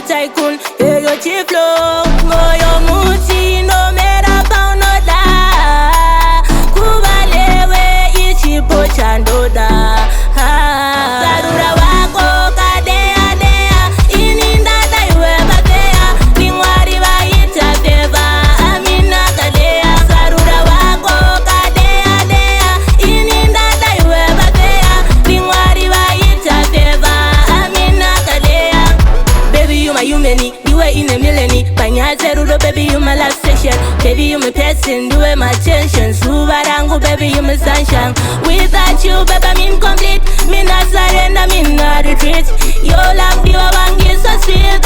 tycoon. Yeah, your chief flow, moyo muti no mera pound no da. Kubalewe ichipo chandoda. Sarura wako kadea dea, inindada iwe babea, lingwari baita feva, amina kadea. Sarura wako kadea dea, inindada iwe babea, lingwari baita feva, amina kadea. Baby you my humani, you are in a milleni. Banyazerudo baby you my last session. Baby you my person, do it my attention. Subarangu baby you my sunshine. Without you baby I'm incomplete. Me not surrender, me not retreat. Your love you are so sweet.